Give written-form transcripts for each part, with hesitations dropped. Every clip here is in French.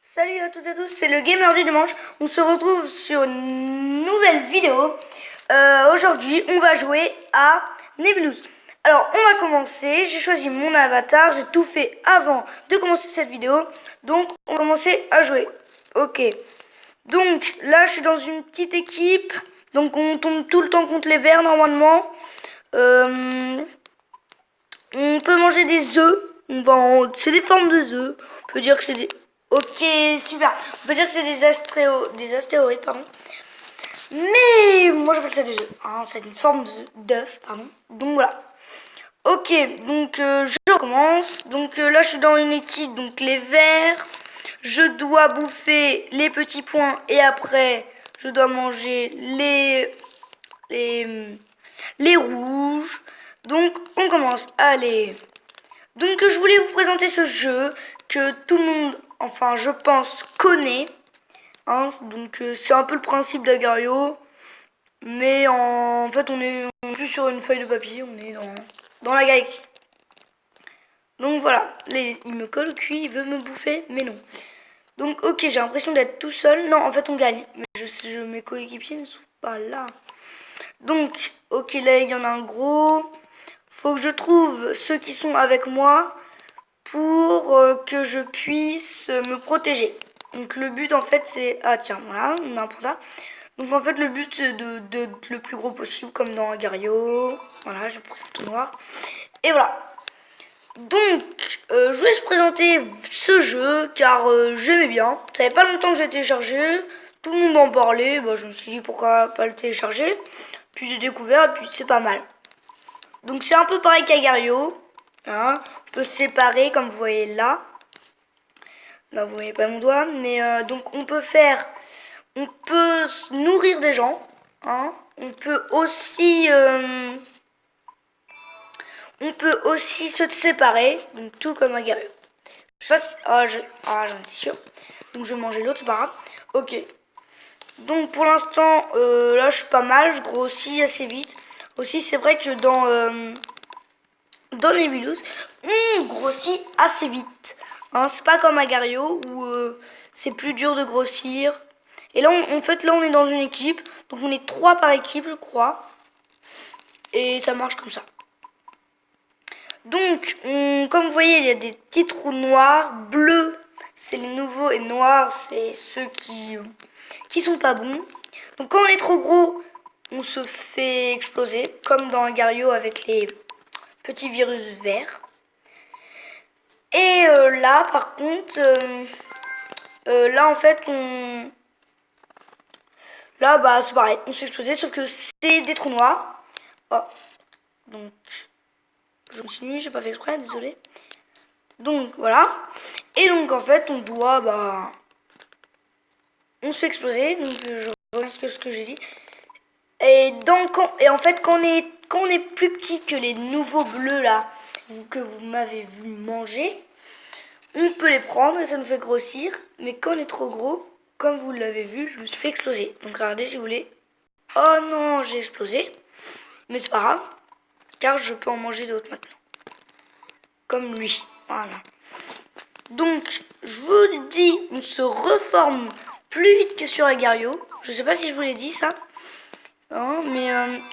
Salut à toutes et à tous, c'est le Gamer du Dimanche. On se retrouve sur une nouvelle vidéo. Aujourd'hui, on va jouer à Nebulous. Alors, on va commencer. J'ai choisi mon avatar. J'ai tout fait avant de commencer cette vidéo. Donc, on va commencer à jouer. Ok. Donc, là, je suis dans une petite équipe. Donc, on tombe tout le temps contre les vers, normalement. On peut manger des œufs. C'est des formes de œufs. On peut dire que c'est des... Ok, super. On peut dire que c'est des astéroïdes, pardon. Mais moi j'appelle ça des œufs. Hein, c'est une forme d'œuf, pardon. Donc voilà. Ok, donc je recommence. Donc là je suis dans une équipe, donc les verts. Je dois bouffer les petits points et après je dois manger les rouges. Donc on commence. Allez. Donc je voulais vous présenter ce jeu que tout le monde, enfin je pense, connaît. Hein, donc c'est un peu le principe d'Agario. Mais en fait on est plus sur une feuille de papier, on est dans la galaxie. Donc voilà, il me colle au cul, il veut me bouffer, mais non. Donc ok, j'ai l'impression d'être tout seul. Non, en fait on gagne. Mais mes coéquipiers ne sont pas là. Donc, ok, là il y en a un gros. Faut que je trouve ceux qui sont avec moi pour que je puisse me protéger. Donc le but en fait c'est... Ah tiens, voilà, on a un panda. Donc en fait le but c'est d'être le plus gros possible comme dans Agario. Voilà, je prends tout noir. Et voilà. Donc je vais vous présenter ce jeu car j'aimais bien. Ça fait pas longtemps que j'ai téléchargé. Tout le monde en parlait. Bah, je me suis dit pourquoi pas le télécharger. Puis j'ai découvert et puis c'est pas mal. Donc c'est un peu pareil qu'Agario. Hein, on peut se séparer comme vous voyez là. Là vous voyez pas mon doigt. Mais donc on peut nourrir des gens. Hein. On peut aussi se séparer. Donc tout comme Agario. Je sais pas si... j'en étais sûr. Donc je vais manger l'autre, c'est pas grave. Ok. Donc pour l'instant, là je suis pas mal. Je grossis assez vite. Aussi c'est vrai que dans Nebulous, on grossit assez vite. Hein, c'est pas comme Agario où c'est plus dur de grossir. Et là, en fait, là, on est dans une équipe. Donc, on est 3 par équipe, je crois. Et ça marche comme ça. Donc, comme vous voyez, il y a des petits trous noirs. Bleus, c'est les nouveaux. Et noirs, c'est ceux qui sont pas bons. Donc, quand on est trop gros, on se fait exploser. Comme dans Agario avec les petits virus verts. Et là, par contre, là, en fait, là, bah, c'est pareil, on s'est explosé, sauf que c'est des trous noirs. Oh, donc, je continue, j'ai pas fait exprès, désolé. Donc, voilà. Et donc, en fait, on doit, bah, on se fait exploser. Donc, je reviens sur ce que j'ai dit. Et en fait, quand on est plus petit que les nouveaux bleus, là, que vous m'avez vu manger, on peut les prendre et ça nous fait grossir. Mais quand on est trop gros, comme vous l'avez vu, je me suis fait exploser. Donc regardez si vous voulez. Oh non, j'ai explosé. Mais c'est pas grave, car je peux en manger d'autres maintenant. Comme lui. Voilà. Donc, je vous le dis, on se reforme plus vite que sur Agario. Je sais pas si je vous l'ai dit ça. Hein, mais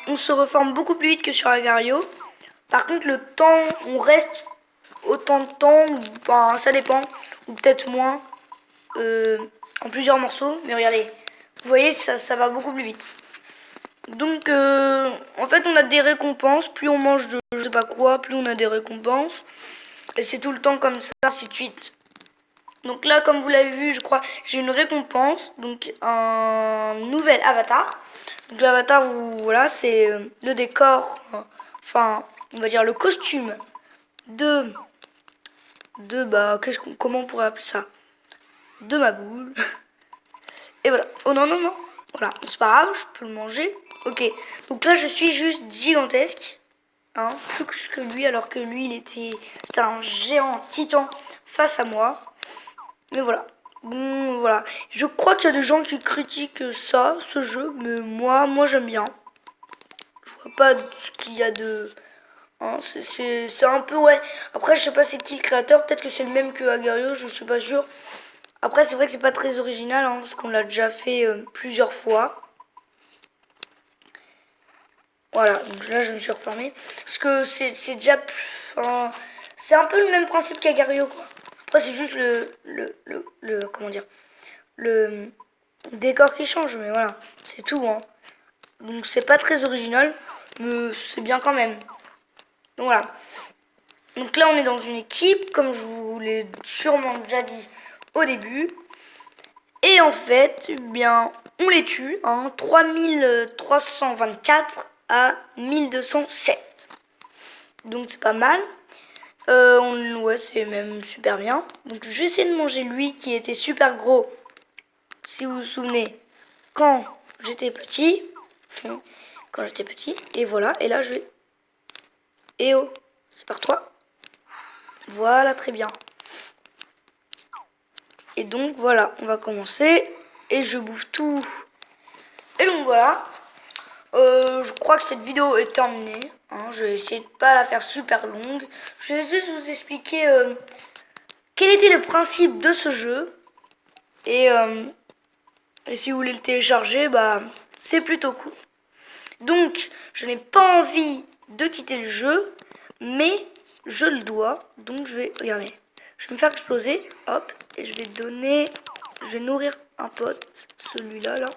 on se reforme beaucoup plus vite que sur Agario. Par contre, le temps, on reste autant de temps, ben, ça dépend, ou peut-être moins, en plusieurs morceaux. Mais regardez, vous voyez, ça va beaucoup plus vite. Donc, en fait, on a des récompenses. Plus on mange de je sais pas quoi, plus on a des récompenses. Et c'est tout le temps comme ça, ainsi de suite. Donc là, comme vous l'avez vu, je crois, j'ai une récompense. Donc, un nouvel avatar. Donc l'avatar, voilà, c'est le décor, enfin, on va dire le costume bah, comment on pourrait appeler ça? De ma boule. Et voilà. Oh non, non, non. Voilà, c'est pas grave, je peux le manger. Ok, donc là, je suis juste gigantesque. Hein, plus que lui, alors que lui, c'était un géant titan face à moi. Mais voilà. Bon, voilà. Je crois qu'il y a des gens qui critiquent ça, ce jeu, mais moi j'aime bien. Je vois pas ce qu'il y a de... Hein, c'est un peu, ouais. Après, je sais pas c'est qui le créateur. Peut-être que c'est le même que Agario, je suis pas sûr. Après, c'est vrai que c'est pas très original, hein, parce qu'on l'a déjà fait plusieurs fois. Voilà, donc là, je me suis refermé. Parce que c'est déjà... Enfin, c'est un peu le même principe qu'Agario, quoi. Après, c'est juste comment dire, le décor qui change, mais voilà, c'est tout, hein. Donc, c'est pas très original, mais c'est bien quand même. Donc, voilà. Donc là, on est dans une équipe, comme je vous l'ai sûrement déjà dit au début. Et en fait, eh bien, on les tue, hein, 3324 à 1207. Donc c'est pas mal. Ouais, c'est même super bien. Donc je vais essayer de manger lui qui était super gros, si vous vous souvenez, quand j'étais petit. Quand j'étais petit. Et voilà, et là je vais... Et oh, c'est par toi. Voilà, très bien. Et donc voilà, on va commencer. Et je bouffe tout. Et donc voilà. Je crois que cette vidéo est terminée. Hein, je vais essayer de pas la faire super longue. Je vais essayer de vous expliquer quel était le principe de ce jeu. Et si vous voulez le télécharger, bah c'est plutôt cool. Donc je n'ai pas envie de quitter le jeu, mais je le dois. Donc je vais, regardez, je vais me faire exploser. Hop, et je vais donner, je vais nourrir un pote, celui-là là.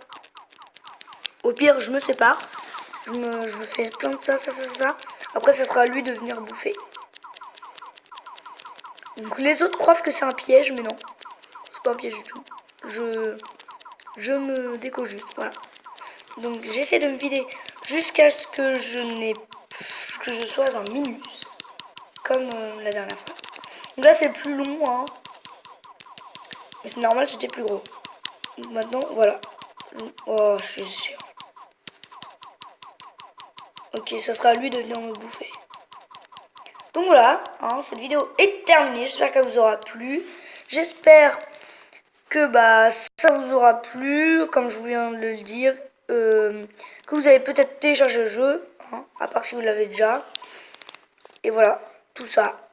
Au pire, je me sépare. Je me fais plein de ça. Après, ça sera à lui de venir bouffer. Donc les autres croient que c'est un piège, mais non. C'est pas un piège du tout. Je me déco juste, voilà. Donc j'essaie de me vider jusqu'à ce que je sois un minus. Comme la dernière fois. Donc là, c'est plus long, hein. Mais c'est normal, j'étais plus gros. Donc maintenant, voilà. Oh, je suis sûr. Ok, ça sera à lui de venir me bouffer. Donc voilà, hein, cette vidéo est terminée. J'espère qu'elle vous aura plu. J'espère que bah, ça vous aura plu, comme je viens de le dire. Que vous avez peut-être téléchargé le jeu, hein, à part si vous l'avez déjà. Et voilà, tout ça.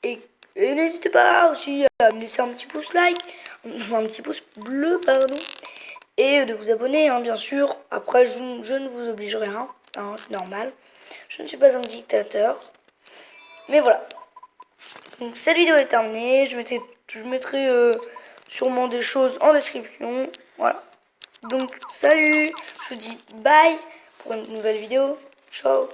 Et n'hésitez pas aussi à me laisser un petit pouce like, un petit pouce bleu, pardon. Et de vous abonner, hein, bien sûr. Après, je ne vous oblige rien, hein, c'est normal. Je ne suis pas un dictateur. Mais voilà. Donc cette vidéo est terminée. Je mettrai sûrement des choses en description. Voilà. Donc salut. Je vous dis bye pour une nouvelle vidéo. Ciao.